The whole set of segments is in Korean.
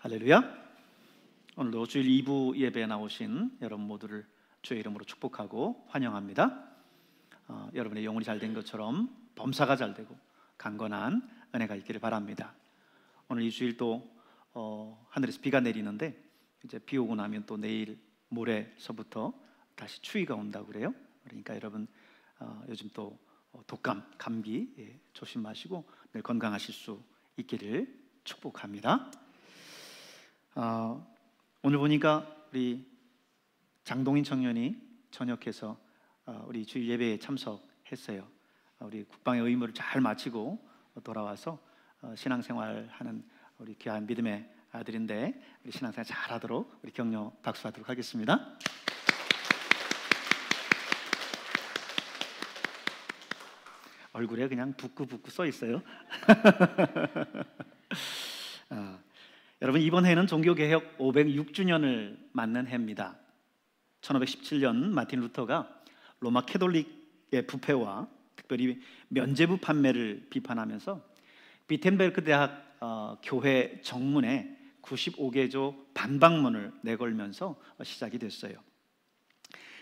할렐루야. 오늘도 주일 2부 예배에 나오신 여러분 모두를 주의 이름으로 축복하고 환영합니다. 여러분의 영혼이 잘된 것처럼 범사가 잘되고 강건한 은혜가 있기를 바랍니다. 오늘 이 주일도 하늘에서 비가 내리는데 이제 비 오고 나면 또 내일 모레서부터 다시 추위가 온다고 그래요. 그러니까 여러분 요즘 또 독감, 감기 조심하시고 늘 건강하실 수 있기를 축복합니다. 오늘 보니까 우리 장동인 청년이 전역해서 우리 주일 예배에 참석했어요. 우리 국방의 의무를 잘 마치고 돌아와서 신앙생활하는 우리 귀한 믿음의 아들인데 우리 신앙생활 잘하도록 우리 격려 박수하도록 하겠습니다. 얼굴에 그냥 붓고 써 있어요. 여러분, 이번 해는 종교개혁 506주년을 맞는 해입니다. 1517년 마틴 루터가 로마 캐톨릭의 부패와 특별히 면죄부 판매를 비판하면서 비텐베르크 대학 교회 정문에 95개조 반박문을 내걸면서 시작이 됐어요.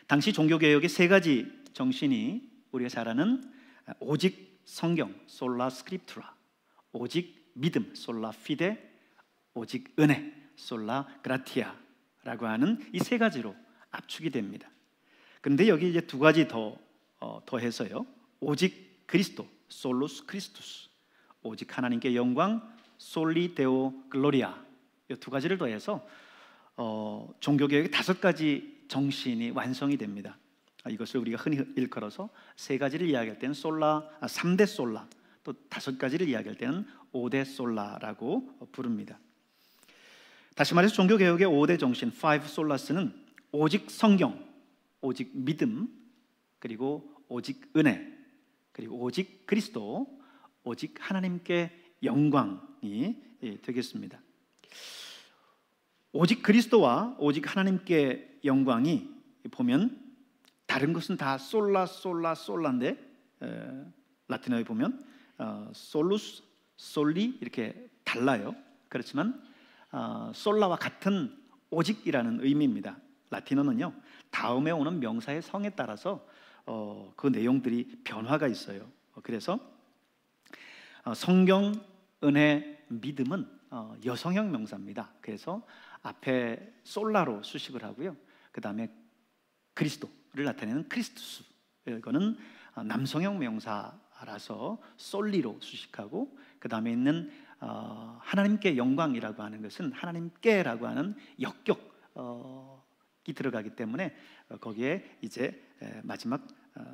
당시 종교개혁의 세 가지 정신이 우리가 잘 아는 오직 성경, 솔라 스크립투라, 오직 믿음, 솔라 피데, 오직 은혜, 솔라 그라티아라고 하는 이 세 가지로 압축이 됩니다. 그런데 여기 이제 두 가지 더해서요, 오직 그리스도, 솔루스 크리스투스, 오직 하나님께 영광, 솔리 데오 글로리아, 이 두 가지를 더해서 종교개혁의 5가지 정신이 완성이 됩니다. 이것을 우리가 흔히 일컬어서 세 가지를 이야기할 때는 3대 솔라, 또 5가지를 이야기할 때는 5대 솔라라고 부릅니다. 다시 말해서 종교개혁의 5대 정신, 5 솔라스는 오직 성경, 오직 믿음, 그리고 오직 은혜, 그리고 오직 그리스도, 오직 하나님께 영광이 되겠습니다. 오직 그리스도와 오직 하나님께 영광이 보면 다른 것은 다 솔라인데 라틴어에 보면 솔루스, 솔리 이렇게 달라요. 그렇지만 솔라와 같은 오직이라는 의미입니다. 라틴어는요, 다음에 오는 명사의 성에 따라서 그 내용들이 변화가 있어요. 그래서 성경, 은혜, 믿음은 여성형 명사입니다. 그래서 앞에 솔라로 수식을 하고요, 그 다음에 그리스도를 나타내는 크리스투스, 이거는 남성형 명사라서 솔리로 수식하고, 그 다음에 있는 하나님께 영광이라고 하는 것은 하나님께라고 하는 역격이 들어가기 때문에 거기에 이제 마지막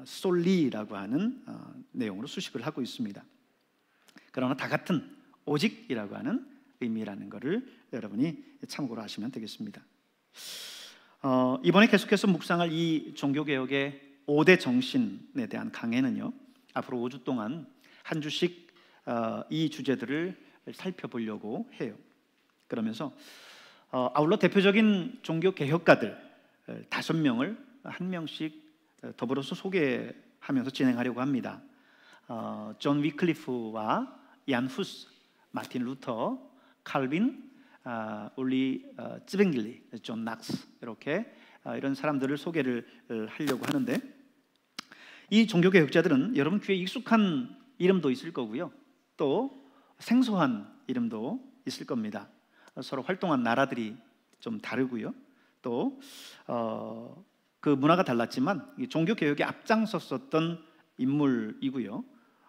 솔리라고 하는 내용으로 수식을 하고 있습니다. 그러나 다 같은 오직이라고 하는 의미라는 것을 여러분이 참고로 하시면 되겠습니다. 이번에 계속해서 묵상할 이 종교개혁의 5대 정신에 대한 강해는요, 앞으로 5주 동안 한 주씩 이 주제들을 살펴보려고 해요. 그러면서 아울러 대표적인 종교개혁가들 5명을 한 명씩 더불어서 소개하면서 진행하려고 합니다. 존 위클리프와 얀 후스, 마틴 루터, 칼빈, 울리 쯔뱅길리, 존 낙스, 이렇게 이런 사람들을 소개를 하려고 하는데, 이 종교개혁자들은 여러분 귀에 익숙한 이름도 있을 거고요, 또 생소한 이름도 있을 겁니다. 서로 활동한 나라들이 좀 다르고요, 또 그 문화가 달랐지만 종교개혁에 앞장섰었던 인물이고요,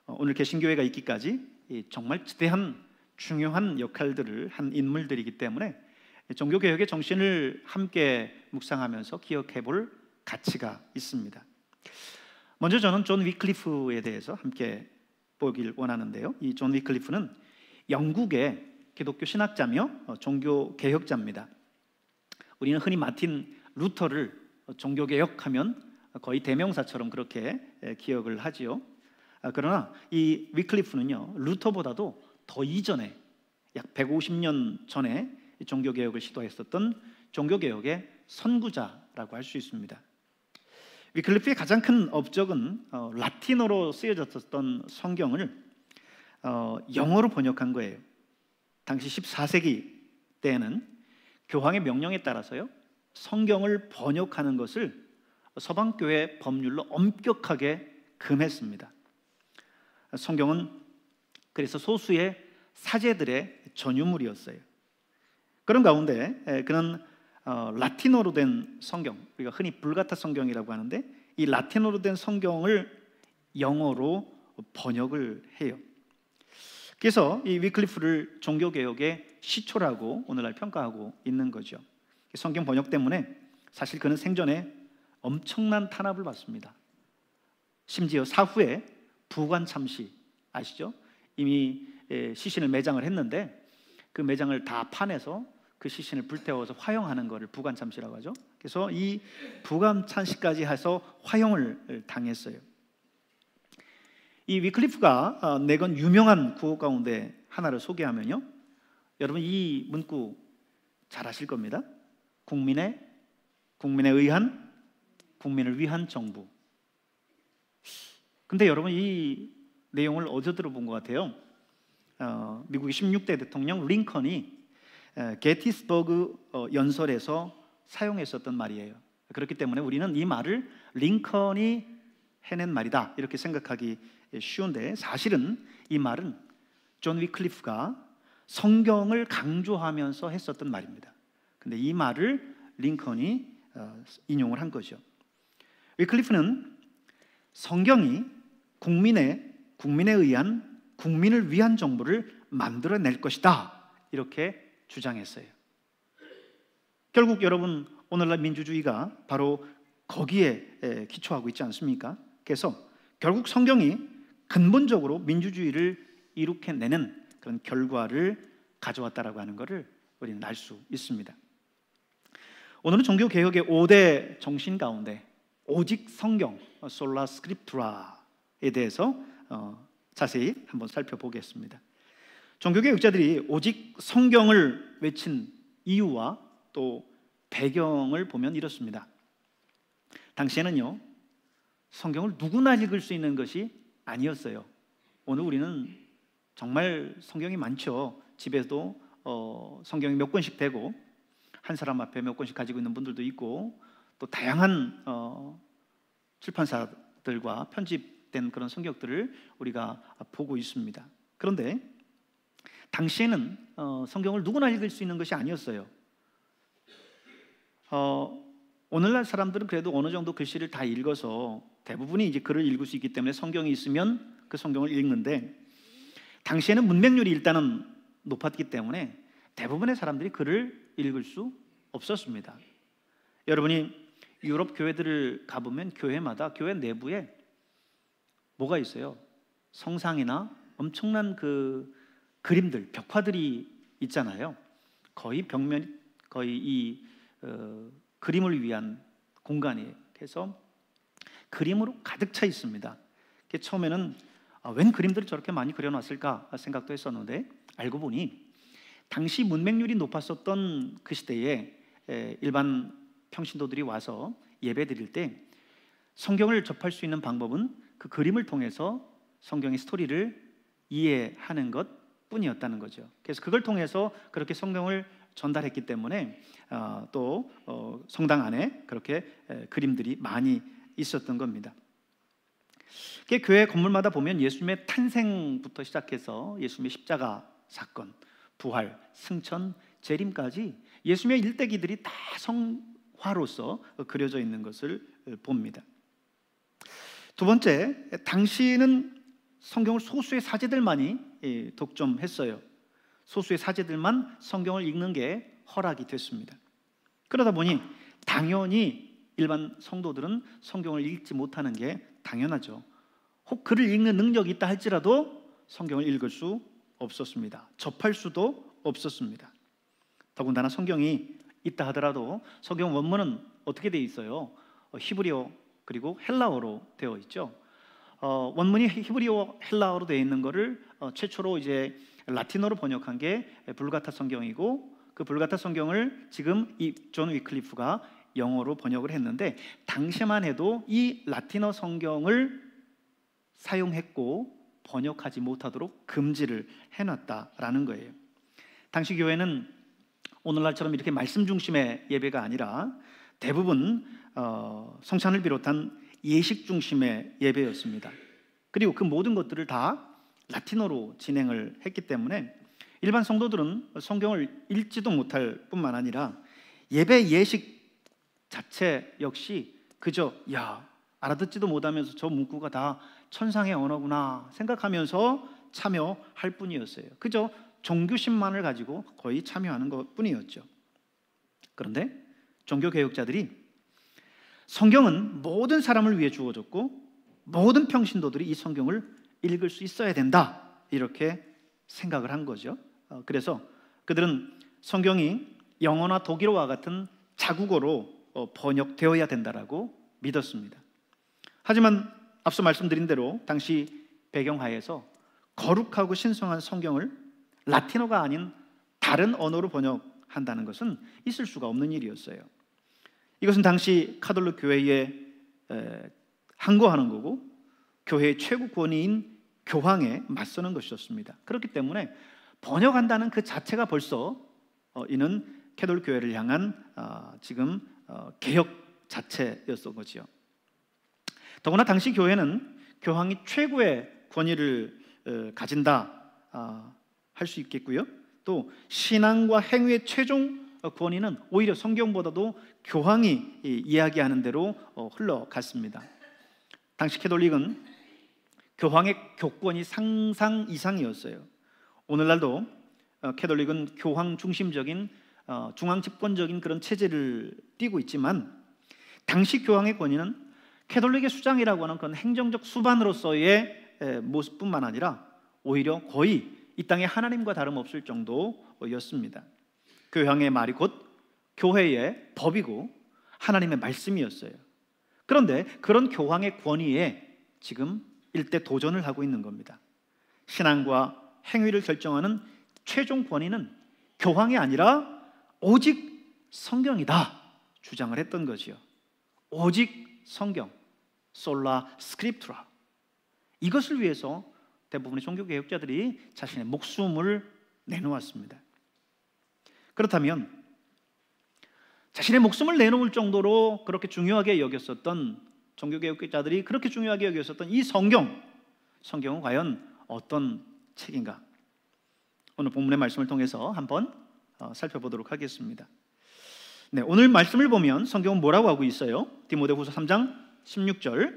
오늘 개신교회가 있기까지 정말 지대한 중요한 역할들을 한 인물들이기 때문에 종교개혁의 정신을 함께 묵상하면서 기억해 볼 가치가 있습니다. 먼저 저는 존 위클리프에 대해서 함께 보길 원하는데요, 이 존 위클리프는 영국의 기독교 신학자며 종교개혁자입니다. 우리는 흔히 마틴 루터를 종교개혁하면 거의 대명사처럼 그렇게 기억을 하지요. 그러나 이 위클리프는요, 루터보다도 더 이전에 약 150년 전에 종교개혁을 시도했었던 종교개혁의 선구자라고 할 수 있습니다. 위클리프의 가장 큰 업적은 라틴어로 쓰여졌던 성경을 영어로 번역한 거예요. 당시 14세기 때에는 교황의 명령에 따라서요, 성경을 번역하는 것을 서방교회 법률로 엄격하게 금했습니다. 성경은 그래서 소수의 사제들의 전유물이었어요. 그런 가운데 그는 라틴어로 된 성경, 우리가 흔히 불가타 성경이라고 하는데, 이 라틴어로 된 성경을 영어로 번역을 해요. 그래서 이 위클리프를 종교개혁의 시초라고 오늘날 평가하고 있는 거죠. 성경 번역 때문에 사실 그는 생전에 엄청난 탄압을 받습니다. 심지어 사후에 부관참시 아시죠? 이미 시신을 매장을 했는데 그 매장을 다 파내서 그 시신을 불태워서 화형하는 것을 부관참시라고 하죠. 그래서 이 부관참시까지 해서 화형을 당했어요. 이 위클리프가 내건 유명한 구호 가운데 하나를 소개하면요, 여러분 이 문구 잘 아실 겁니다. 국민에 의한, 국민을 위한 정부. 근데 여러분 이 내용을 어디서 들어본 것 같아요? 미국의 16대 대통령 링컨이 게티스버그 연설에서 사용했었던 말이에요. 그렇기 때문에 우리는 이 말을 링컨이 해낸 말이다 이렇게 생각하기 쉬운데, 사실은 이 말은 존 위클리프가 성경을 강조하면서 했었던 말입니다. 근데 이 말을 링컨이 인용을 한 거죠. 위클리프는 성경이 국민에 의한, 국민을 위한 정부를 만들어낼 것이다 이렇게 주장했어요. 결국 여러분 오늘날 민주주의가 바로 거기에 기초하고 있지 않습니까? 그래서 결국 성경이 근본적으로 민주주의를 이룩해내는 그런 결과를 가져왔다라고 하는 것을 우리는 알 수 있습니다. 오늘은 종교개혁의 5대 정신 가운데 오직 성경, 솔라 스크립투라에 대해서 자세히 한번 살펴보겠습니다. 종교개혁자들이 오직 성경을 외친 이유와 또 배경을 보면 이렇습니다. 당시에는요, 성경을 누구나 읽을 수 있는 것이 아니었어요. 오늘 우리는 정말 성경이 많죠. 집에도 성경이 몇 권씩 되고 한 사람 앞에 몇 권씩 가지고 있는 분들도 있고, 또 다양한 출판사들과 편집된 그런 성경들을 우리가 보고 있습니다. 그런데 당시에는 성경을 누구나 읽을 수 있는 것이 아니었어요. 오늘날 사람들은 그래도 어느 정도 글씨를 다 읽어서 대부분이 이제 글을 읽을 수 있기 때문에 성경이 있으면 그 성경을 읽는데, 당시에는 문맹률이 일단은 높았기 때문에 대부분의 사람들이 글을 읽을 수 없었습니다. 여러분이 유럽 교회들을 가보면 교회마다 교회 내부에 뭐가 있어요? 성상이나 엄청난 그 그림들, 벽화들이 있잖아요. 거의 이 그림을 위한 공간이에요. 그래서 그림으로 가득 차 있습니다. 처음에는 웬 그림들을 저렇게 많이 그려놨을까 생각도 했었는데, 알고 보니 당시 문맹률이 높았었던 그 시대에 일반 평신도들이 와서 예배 드릴 때 성경을 접할 수 있는 방법은 그 그림을 통해서 성경의 스토리를 이해하는 것 뿐이었다는 거죠. 그래서 그걸 통해서 그렇게 성경을 전달했기 때문에 또 성당 안에 그렇게 그림들이 많이 있었던 겁니다. 교회 건물마다 보면 예수님의 탄생부터 시작해서 예수님의 십자가 사건, 부활, 승천, 재림까지 예수님의 일대기들이 다 성화로서 그려져 있는 것을 봅니다. 두 번째, 당시에는 성경을 소수의 사제들만이 독점했어요. 소수의 사제들만 성경을 읽는 게 허락이 됐습니다. 그러다 보니 당연히 일반 성도들은 성경을 읽지 못하는 게 당연하죠. 혹 글을 읽는 능력이 있다 할지라도 성경을 읽을 수 없었습니다. 접할 수도 없었습니다. 더군다나 성경이 있다 하더라도 성경 원문은 어떻게 되어 있어요? 히브리어 그리고 헬라어로 되어 있죠. 원문이 히브리어 헬라어로 되어 있는 것을 최초로 이제 라틴어로 번역한 게 불가타 성경이고, 그 불가타 성경을 지금 이 존 위클리프가 영어로 번역을 했는데, 당시만 해도 이 라틴어 성경을 사용했고 번역하지 못하도록 금지를 해놨다라는 거예요. 당시 교회는 오늘날처럼 이렇게 말씀 중심의 예배가 아니라 대부분 성찬을 비롯한 예식 중심의 예배였습니다. 그리고 그 모든 것들을 다 라틴어로 진행을 했기 때문에 일반 성도들은 성경을 읽지도 못할 뿐만 아니라 예배 예식 자체 역시 그저 알아듣지도 못하면서 저 문구가 다 천상의 언어구나 생각하면서 참여할 뿐이었어요. 그저 종교심만을 가지고 거의 참여하는 것 뿐이었죠. 그런데 종교개혁자들이 성경은 모든 사람을 위해 주어졌고 모든 평신도들이 이 성경을 읽을 수 있어야 된다, 이렇게 생각을 한 거죠. 그래서 그들은 성경이 영어나 독일어와 같은 자국어로 번역되어야 된다라고 믿었습니다. 하지만 앞서 말씀드린 대로 당시 배경하에서 거룩하고 신성한 성경을 라틴어가 아닌 다른 언어로 번역한다는 것은 있을 수가 없는 일이었어요. 이것은 당시 카톨릭 교회에 항거하는 거고 교회의 최고 권위인 교황에 맞서는 것이었습니다. 그렇기 때문에 번역한다는 그 자체가 벌써 이는 캐톨릭 교회를 향한 지금 개혁 자체였던 거지요. 더구나 당시 교회는 교황이 최고의 권위를 가진다 할 수 있겠고요. 또 신앙과 행위의 최종 권위는 오히려 성경보다도 교황이 이야기하는 대로 흘러갔습니다. 당시 캐톨릭은 교황의 교권이 상상 이상이었어요. 오늘날도 캐톨릭은 교황 중심적인 중앙 집권적인 그런 체제를 띠고 있지만 당시 교황의 권위는 캐톨릭의 수장이라고 하는 그런 행정적 수반으로서의 모습뿐만 아니라 오히려 거의 이 땅에 하나님과 다름없을 정도였습니다. 교황의 말이 곧 교회의 법이고 하나님의 말씀이었어요. 그런데 그런 교황의 권위에 지금 일대 도전을 하고 있는 겁니다. 신앙과 행위를 결정하는 최종 권위는 교황이 아니라 오직 성경이다 주장을 했던 거지요. 오직 성경, 솔라 스크립투라. 이것을 위해서 대부분의 종교개혁자들이 자신의 목숨을 내놓았습니다. 그렇다면 자신의 목숨을 내놓을 정도로 그렇게 중요하게 여겼었던 종교개혁자들이 그렇게 중요하게 여겼었던 이 성경은 과연 어떤 책인가? 오늘 본문의 말씀을 통해서 한번 살펴보도록 하겠습니다. 네, 오늘 말씀을 보면 성경은 뭐라고 하고 있어요? 디모데후서 3장 16절,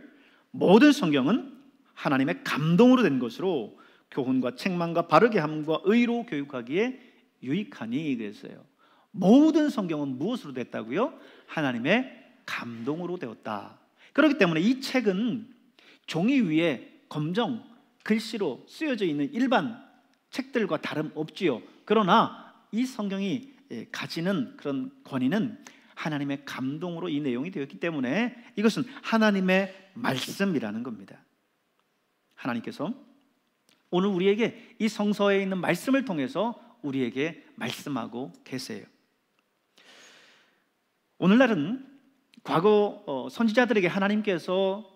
모든 성경은 하나님의 감동으로 된 것으로 교훈과 책망과 바르게 함과 의로 교육하기에 유익하니, 그랬어요. 모든 성경은 무엇으로 됐다고요? 하나님의 감동으로 되었다. 그렇기 때문에 이 책은 종이 위에 검정 글씨로 쓰여져 있는 일반 책들과 다름없지요. 그러나 이 성경이 가지는 그런 권위는 하나님의 감동으로 이 내용이 되었기 때문에 이것은 하나님의 말씀이라는 겁니다. 하나님께서 오늘 우리에게 이 성서에 있는 말씀을 통해서 우리에게 말씀하고 계세요. 오늘날은 과거 선지자들에게 하나님께서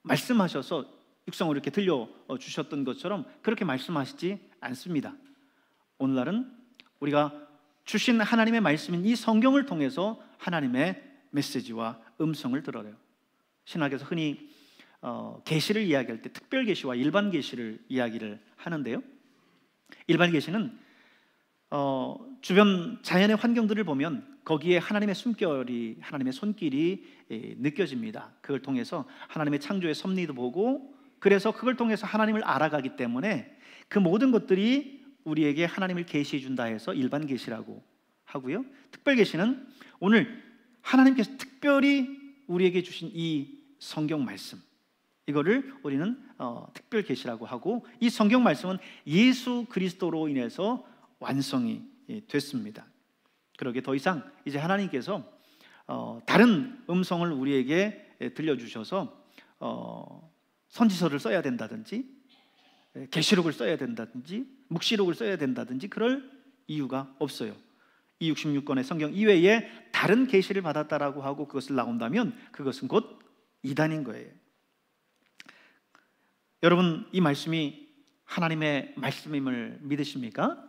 말씀하셔서 육성으로 이렇게 들려주셨던 것처럼 그렇게 말씀하시지 않습니다. 오늘날은 우리가 주신 하나님의 말씀인 이 성경을 통해서 하나님의 메시지와 음성을 들어요. 신학에서 흔히 계시를 이야기할 때 특별 계시와 일반 계시를 이야기를 하는데요. 일반 계시는 주변 자연의 환경들을 보면 거기에 하나님의 숨결이, 하나님의 손길이 느껴집니다. 그걸 통해서 하나님의 창조의 섭리도 보고, 그래서 그걸 통해서 하나님을 알아가기 때문에 그 모든 것들이 우리에게 하나님을 계시해 준다 해서 일반 계시라고 하고요. 특별 계시는 오늘 하나님께서 특별히 우리에게 주신 이 성경 말씀, 이거를 우리는 특별 계시라고 하고, 이 성경 말씀은 예수 그리스도로 인해서 완성이 됐습니다. 그러게 더 이상 이제 하나님께서 다른 음성을 우리에게 들려주셔서 선지서를 써야 된다든지 계시록을 써야 된다든지 묵시록을 써야 된다든지 그럴 이유가 없어요. 이 66권의 성경 이외에 다른 계시를 받았다라고 하고 그것을 나온다면 그것은 곧 이단인 거예요. 여러분, 이 말씀이 하나님의 말씀임을 믿으십니까?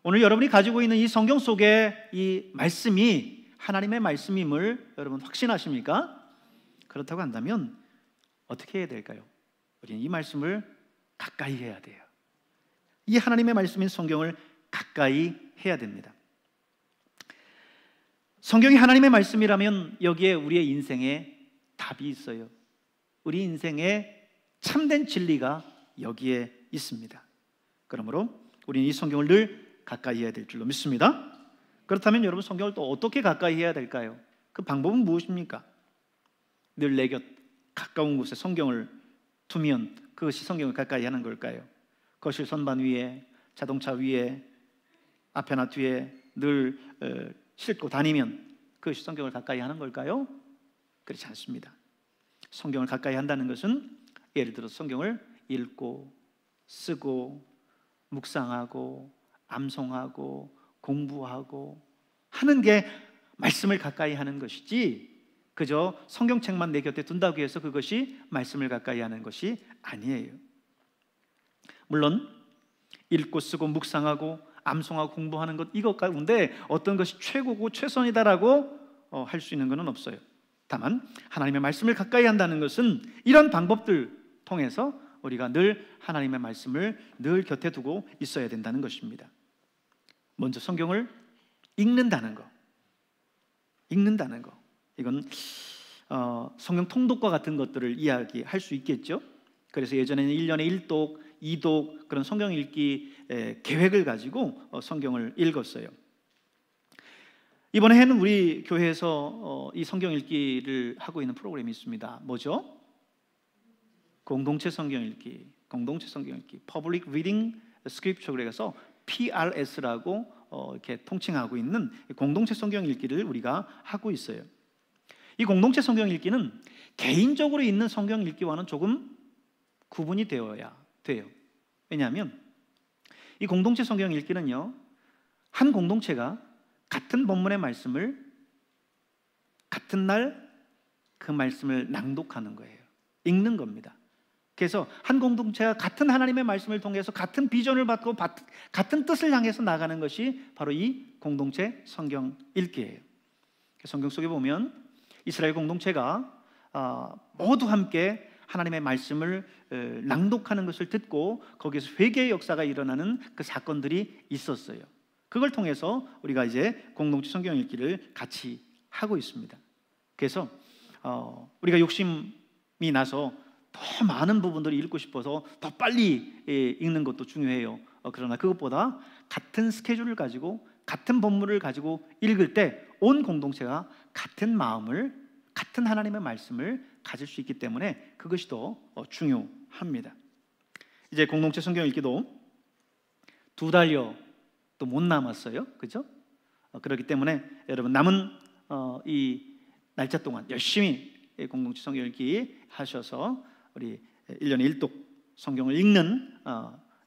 오늘 여러분이 가지고 있는 이 성경 속에 이 말씀이 하나님의 말씀임을 여러분 확신하십니까? 그렇다고 한다면 어떻게 해야 될까요? 우리는 이 말씀을 가까이 해야 돼요. 이 하나님의 말씀인 성경을 가까이 해야 됩니다. 성경이 하나님의 말씀이라면 여기에 우리의 인생에 답이 있어요. 우리 인생에 참된 진리가 여기에 있습니다. 그러므로 우리는 이 성경을 늘 가까이 해야 될 줄로 믿습니다. 그렇다면 여러분, 성경을 또 어떻게 가까이 해야 될까요? 그 방법은 무엇입니까? 늘 내 곁 가까운 곳에 성경을 두면 그것이 성경을 가까이 하는 걸까요? 거실 선반 위에, 자동차 위에, 앞에나 뒤에 늘 싣고 다니면 그것이 성경을 가까이 하는 걸까요? 그렇지 않습니다. 성경을 가까이 한다는 것은 예를 들어 성경을 읽고 쓰고 묵상하고 암송하고 공부하고 하는 게 말씀을 가까이 하는 것이지, 그저 성경책만 내 곁에 둔다고 해서 그것이 말씀을 가까이 하는 것이 아니에요. 물론 읽고 쓰고 묵상하고 암송하고 공부하는 것, 이것 가운데 어떤 것이 최고고 최선이다라고 할 수 있는 것은 없어요. 다만 하나님의 말씀을 가까이 한다는 것은 이런 방법들 통해서 우리가 늘 하나님의 말씀을 늘 곁에 두고 있어야 된다는 것입니다. 먼저 성경을 읽는다는 거, 이건 성경 통독과 같은 것들을 이야기할 수 있겠죠. 그래서 예전에는 1년에 1독, 2독 그런 성경 읽기 계획을 가지고 성경을 읽었어요. 이번에 해는 우리 교회에서 이 성경 읽기를 하고 있는 프로그램이 있습니다. 뭐죠? 공동체 성경 읽기, Public Reading Scripture, 그래서 PRS라고 이렇게 통칭하고 있는 공동체 성경 읽기를 우리가 하고 있어요. 이 공동체 성경 읽기는 개인적으로 읽는 성경 읽기와는 조금 구분이 되어야 돼요. 왜냐하면 이 공동체 성경 읽기는요, 한 공동체가 같은 본문의 말씀을 같은 날 그 말씀을 낭독하는 거예요. 읽는 겁니다. 그래서 한 공동체가 같은 하나님의 말씀을 통해서 같은 비전을 받고 같은 뜻을 향해서 나가는 것이 바로 이 공동체 성경 읽기예요. 성경 속에 보면 이스라엘 공동체가 모두 함께 하나님의 말씀을 낭독하는 것을 듣고 거기에서 회개의 역사가 일어나는 그 사건들이 있었어요. 그걸 통해서 우리가 이제 공동체 성경 읽기를 같이 하고 있습니다. 그래서 우리가 욕심이 나서 더 많은 부분들을 읽고 싶어서 더 빨리 읽는 것도 중요해요. 그러나 그것보다 같은 스케줄을 가지고 같은 본문을 가지고 읽을 때 온 공동체가 같은 마음을, 같은 하나님의 말씀을 가질 수 있기 때문에 그것이 더 중요합니다. 이제 공동체 성경 읽기도 2달여 또 못 남았어요. 그죠? 그렇기 때문에 여러분, 남은 이 날짜 동안 열심히 공동체 성경 읽기 하셔서 우리 1년에 1독 성경을 읽는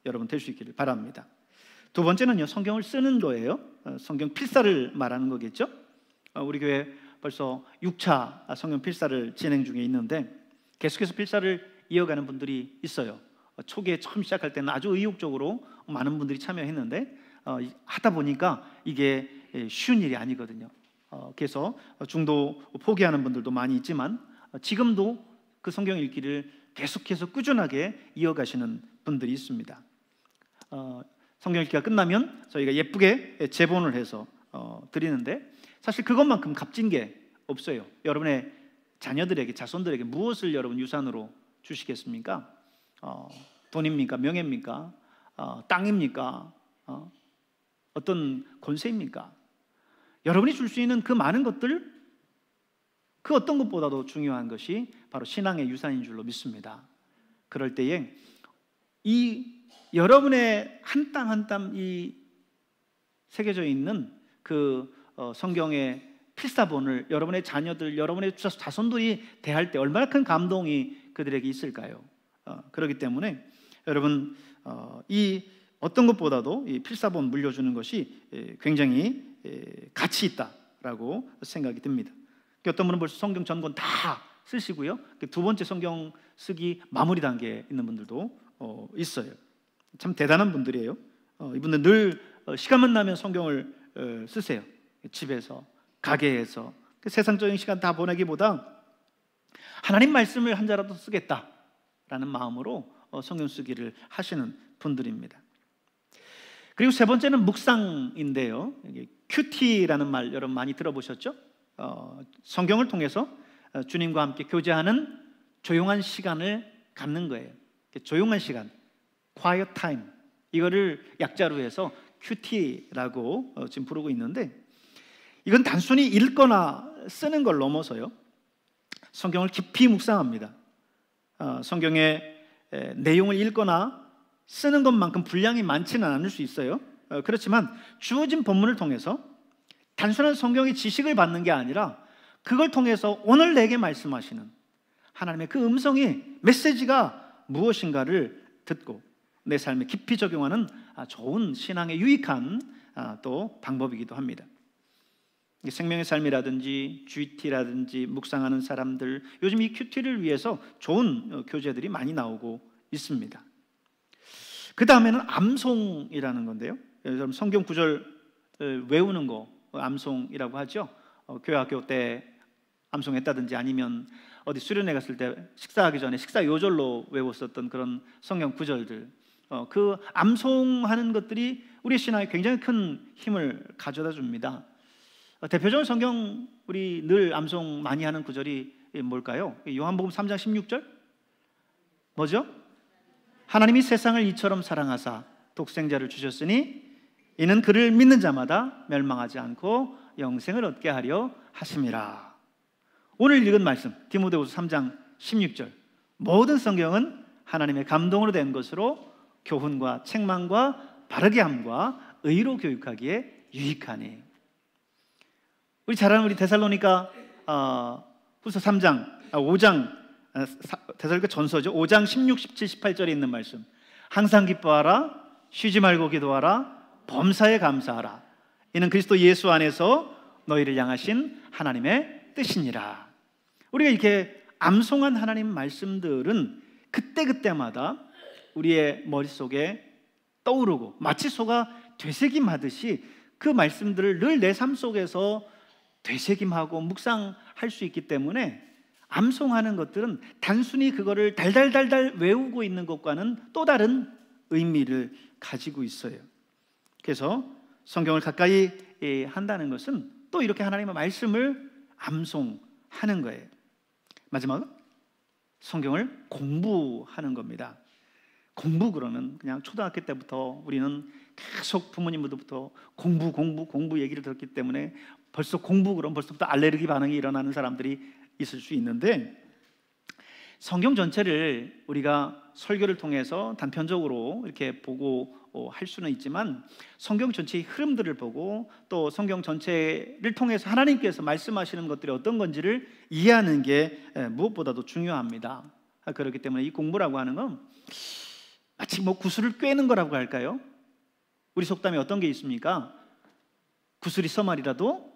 여러분 될 수 있기를 바랍니다. 두 번째는요, 성경을 쓰는 거예요. 성경 필사를 말하는 거겠죠. 우리 교회 벌써 6차 성경 필사를 진행 중에 있는데 계속해서 필사를 이어가는 분들이 있어요. 초기에 처음 시작할 때는 아주 의욕적으로 많은 분들이 참여했는데 하다 보니까 이게 쉬운 일이 아니거든요. 그래서 중도 포기하는 분들도 많이 있지만 지금도 그 성경 읽기를 계속해서 꾸준하게 이어가시는 분들이 있습니다. 성경 읽기가 끝나면 저희가 예쁘게 제본을 해서 드리는데 사실 그것만큼 값진 게 없어요. 여러분의 자녀들에게, 자손들에게 무엇을 여러분 유산으로 주시겠습니까? 돈입니까? 명예입니까? 땅입니까? 어떤 권세입니까? 여러분이 줄 수 있는 그 많은 것들, 그 어떤 것보다도 중요한 것이 바로 신앙의 유산인 줄로 믿습니다. 그럴 때에 이 여러분의 한 땀 한 땀 이 새겨져 있는 그 성경의 필사본을 여러분의 자녀들, 여러분의 자손들이 대할 때 얼마나 큰 감동이 그들에게 있을까요? 그렇기 때문에 여러분, 이 어떤 것보다도 이 필사본 물려주는 것이 굉장히 가치 있다라고 생각이 듭니다. 어떤 분은 벌써 성경 전권 다 쓰시고요, 두 번째 성경 쓰기 마무리 단계에 있는 분들도 있어요. 참 대단한 분들이에요. 이분들 늘 시간만 나면 성경을 쓰세요. 집에서, 가게에서. 세상적인 시간 다 보내기보다 하나님 말씀을 한 자라도 쓰겠다라는 마음으로 성경 쓰기를 하시는 분들입니다. 그리고 세 번째는 묵상인데요. 큐티라는 말 여러분 많이 들어보셨죠? 성경을 통해서 주님과 함께 교제하는 조용한 시간을 갖는 거예요. 조용한 시간, quiet time, 이거를 약자로 해서 큐티라고 지금 부르고 있는데, 이건 단순히 읽거나 쓰는 걸 넘어서요, 성경을 깊이 묵상합니다. 성경의 내용을 읽거나 쓰는 것만큼 분량이 많지는 않을 수 있어요. 그렇지만 주어진 본문을 통해서 단순한 성경의 지식을 받는 게 아니라 그걸 통해서 오늘 내게 말씀하시는 하나님의 그 음성이, 메시지가 무엇인가를 듣고 내 삶에 깊이 적용하는 좋은 신앙에 유익한 또 방법이기도 합니다. 생명의 삶이라든지 GT라든지 묵상하는 사람들, 요즘 이 큐티를 위해서 좋은 교재들이 많이 나오고 있습니다. 그 다음에는 암송이라는 건데요, 여러분 성경 구절 외우는 거 암송이라고 하죠. 교회학교 때 암송했다든지 아니면 어디 수련회 갔을 때 식사하기 전에 식사 요절로 외웠었던 그런 성경 구절들, 그 암송하는 것들이 우리 신앙에 굉장히 큰 힘을 가져다 줍니다. 대표적인 성경 우리 늘 암송 많이 하는 구절이 뭘까요? 요한복음 3장 16절 뭐죠? 하나님이 세상을 이처럼 사랑하사 독생자를 주셨으니 이는 그를 믿는 자마다 멸망하지 않고 영생을 얻게 하려 하심이라. 오늘 읽은 말씀 디모데후서 3장 16절, 모든 성경은 하나님의 감동으로 된 것으로 교훈과 책망과 바르게 함과 의로 교육하기에 유익하니. 우리 잘 아는 우리 데살로니가 후서 5장 데살로니가 전서죠. 5장 16, 17, 18절에 있는 말씀, 항상 기뻐하라, 쉬지 말고 기도하라, 범사에 감사하라, 이는 그리스도 예수 안에서 너희를 향하신 하나님의 뜻이니라. 우리가 이렇게 암송한 하나님 말씀들은 그때그때마다 우리의 머릿속에 떠오르고 마치 소가 되새김하듯이 그 말씀들을 늘 내 삶 속에서 되새김하고 묵상할 수 있기 때문에 암송하는 것들은 단순히 그거를 달달달달 외우고 있는 것과는 또 다른 의미를 가지고 있어요. 그래서 성경을 가까이 한다는 것은 또 이렇게 하나님의 말씀을 암송하는 거예요. 마지막은 성경을 공부하는 겁니다. 공부, 그러면 그냥 초등학교 때부터 우리는 계속 부모님부터 공부 얘기를 들었기 때문에 벌써 공부 그러면 벌써부터 알레르기 반응이 일어나는 사람들이 있을 수 있는데, 성경 전체를 우리가 설교를 통해서 단편적으로 이렇게 보고 할 수는 있지만 성경 전체의 흐름들을 보고 또 성경 전체를 통해서 하나님께서 말씀하시는 것들이 어떤 건지를 이해하는 게 무엇보다도 중요합니다. 그렇기 때문에 이 공부라고 하는 건 마치 구슬을 꿰는 거라고 할까요? 우리 속담에 어떤 게 있습니까? 구슬이 서말이라도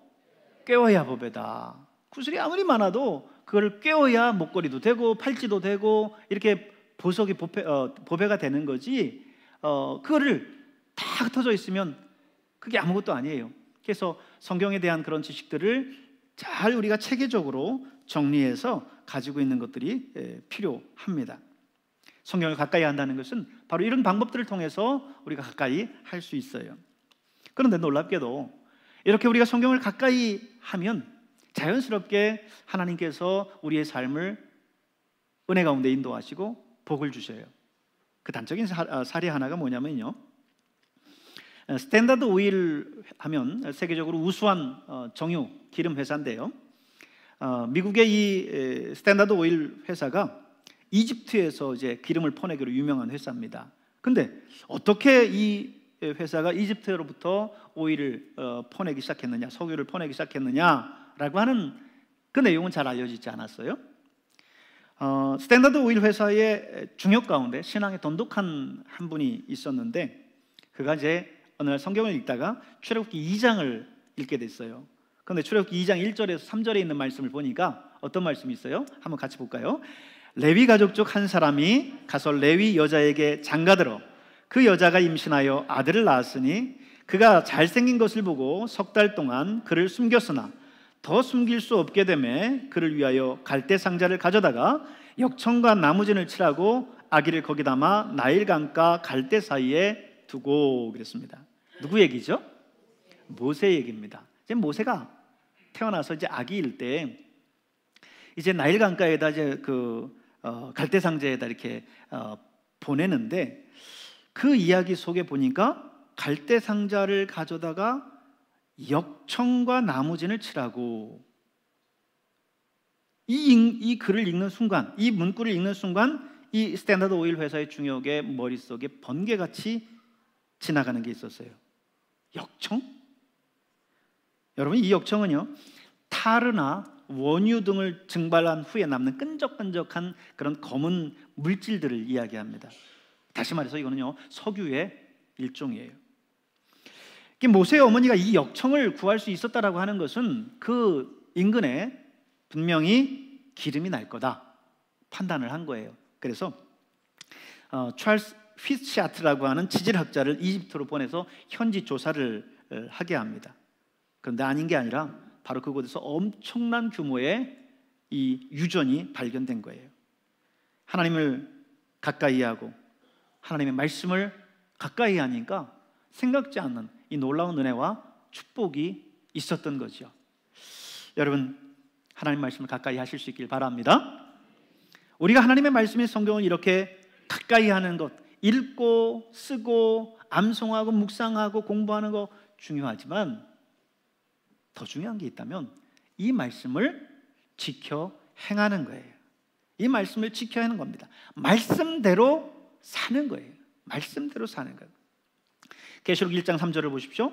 꿰어야 보배다. 구슬이 아무리 많아도 그걸 꿰어야 목걸이도 되고 팔찌도 되고 이렇게 보석이 보배가 되는 거지, 그거를 다 흩어져 있으면 그게 아무것도 아니에요. 그래서 성경에 대한 그런 지식들을 잘 우리가 체계적으로 정리해서 가지고 있는 것들이 필요합니다. 성경을 가까이 한다는 것은 바로 이런 방법들을 통해서 우리가 가까이 할 수 있어요. 그런데 놀랍게도 이렇게 우리가 성경을 가까이 하면 자연스럽게 하나님께서 우리의 삶을 은혜 가운데 인도하시고 복을 주셔요. 그 단적인 사례 하나가 뭐냐면요, 스탠다드 오일 하면 세계적으로 우수한 정유 기름 회사인데요, 미국의 이 스탠다드 오일 회사가 이집트에서 이제 기름을 퍼내기로 유명한 회사입니다. 근데 어떻게 이 회사가 이집트로부터 오일을 퍼내기 시작했느냐, 석유를 퍼내기 시작했느냐라고 하는 그 내용은 잘 알려지지 않았어요. 스탠다드 오일 회사의 중역 가운데 신앙에 돈독한 한 분이 있었는데, 그가 이제 어느 날 성경을 읽다가 출애굽기 2장을 읽게 됐어요. 그런데 출애굽기 2장 1절에서 3절에 있는 말씀을 보니까 어떤 말씀이 있어요? 한번 같이 볼까요? 레위 가족 중 한 사람이 가서 레위 여자에게 장가들어 그 여자가 임신하여 아들을 낳았으니 그가 잘생긴 것을 보고 석 달 동안 그를 숨겼으나 더 숨길 수 없게 되매 그를 위하여 갈대 상자를 가져다가 역청과 나무진을 칠하고 아기를 거기 담아 나일강가 갈대 사이에 두고 그랬습니다. 누구 얘기죠? 모세 얘기입니다. 이제 모세가 태어나서 이제 아기일 때 이제 나일강가에다 이제 갈대 상자에다 이렇게 보내는데 그 이야기 속에 보니까 갈대 상자를 가져다가 역청과 나무진을 칠하고 이 글을 읽는 순간, 이 문구를 읽는 순간 이 스탠다드 오일 회사의 중역의 머릿속에 번개같이 지나가는 게 있었어요. 역청? 여러분, 이 역청은요 타르나 원유 등을 증발한 후에 남는 끈적끈적한 그런 검은 물질들을 이야기합니다. 다시 말해서 이거는요 석유의 일종이에요. 모세의 어머니가 이 역청을 구할 수 있었다라고 하는 것은 그 인근에 분명히 기름이 날 거다 판단을 한 거예요. 그래서 찰스 휘츠샤트라고 하는 지질학자를 이집트로 보내서 현지 조사를 하게 합니다. 그런데 아닌 게 아니라 바로 그곳에서 엄청난 규모의 이 유전이 발견된 거예요. 하나님을 가까이 하고 하나님의 말씀을 가까이 하니까 생각지 않는 이 놀라운 은혜와 축복이 있었던 거죠. 여러분, 하나님 말씀을 가까이 하실 수 있길 바랍니다. 우리가 하나님의 말씀인 성경을 이렇게 가까이 하는 것, 읽고 쓰고 암송하고 묵상하고 공부하는 거 중요하지만 더 중요한 게 있다면 이 말씀을 지켜 행하는 거예요. 이 말씀을 지켜 하는 겁니다. 말씀대로 사는 거예요. 말씀대로 사는 거예요. 계시록 1장 3절을 보십시오.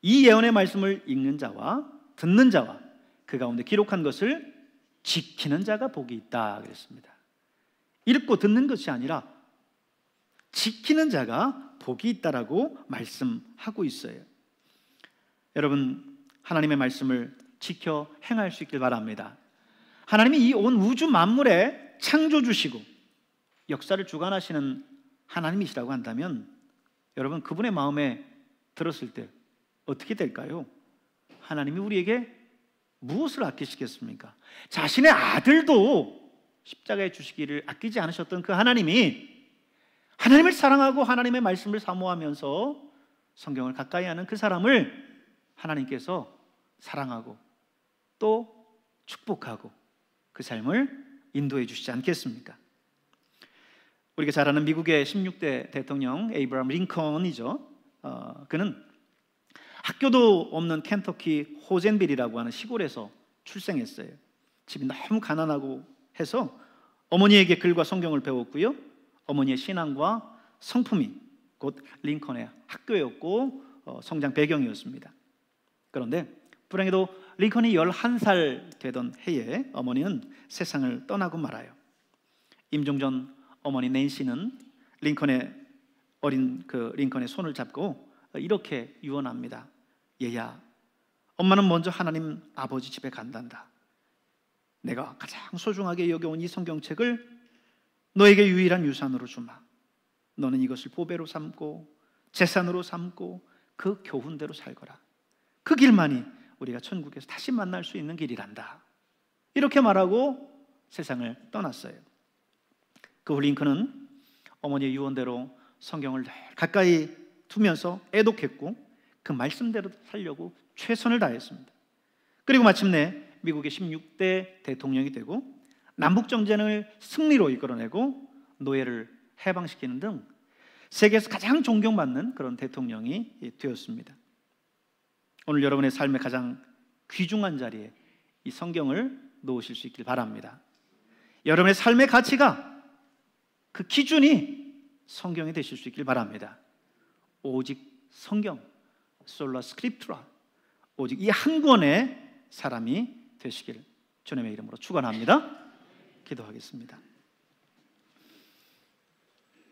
이 예언의 말씀을 읽는 자와 듣는 자와 그 가운데 기록한 것을 지키는 자가 복이 있다 그랬습니다. 읽고 듣는 것이 아니라 지키는 자가 복이 있다라고 말씀하고 있어요. 여러분, 하나님의 말씀을 지켜 행할 수 있길 바랍니다. 하나님이 이 온 우주 만물에 창조주시고 역사를 주관하시는 하나님이시라고 한다면 여러분, 그분의 마음에 들었을 때 어떻게 될까요? 하나님이 우리에게 무엇을 아끼시겠습니까? 자신의 아들도 십자가에 주시기를 아끼지 않으셨던 그 하나님이 하나님을 사랑하고 하나님의 말씀을 사모하면서 성경을 가까이 하는 그 사람을 하나님께서 사랑하고 또 축복하고 그 삶을 인도해 주시지 않겠습니까? 우리가 잘 아는 미국의 16대 대통령 에이브라함 링컨이죠. 그는 학교도 없는 켄터키 호젠빌이라고 하는 시골에서 출생했어요. 집이 너무 가난하고 해서 어머니에게 글과 성경을 배웠고요. 어머니의 신앙과 성품이 곧 링컨의 학교였고 성장 배경이었습니다. 그런데 불행히도 링컨이 11살 되던 해에 어머니는 세상을 떠나고 말아요. 임종 전 어머니 낸시는 링컨의 링컨의 손을 잡고 이렇게 유언합니다. 얘야, 엄마는 먼저 하나님 아버지 집에 간단다. 내가 가장 소중하게 여겨온 이 성경책을 너에게 유일한 유산으로 주마. 너는 이것을 보배로 삼고 재산으로 삼고 그 교훈대로 살거라. 그 길만이 우리가 천국에서 다시 만날 수 있는 길이란다. 이렇게 말하고 세상을 떠났어요. 그 후 링컨은 어머니의 유언대로 성경을 가까이 두면서 애독했고 그 말씀대로 살려고 최선을 다했습니다. 그리고 마침내 미국의 16대 대통령이 되고 남북정전을 승리로 이끌어내고 노예를 해방시키는 등 세계에서 가장 존경받는 그런 대통령이 되었습니다. 오늘 여러분의 삶의 가장 귀중한 자리에 이 성경을 놓으실 수 있길 바랍니다. 여러분의 삶의 가치가 그 기준이 성경이 되실 수 있길 바랍니다. 오직 성경, 솔라 스크립투라, 오직 이 한 권의 사람이 되시길 주님의 이름으로 축원합니다. 기도하겠습니다.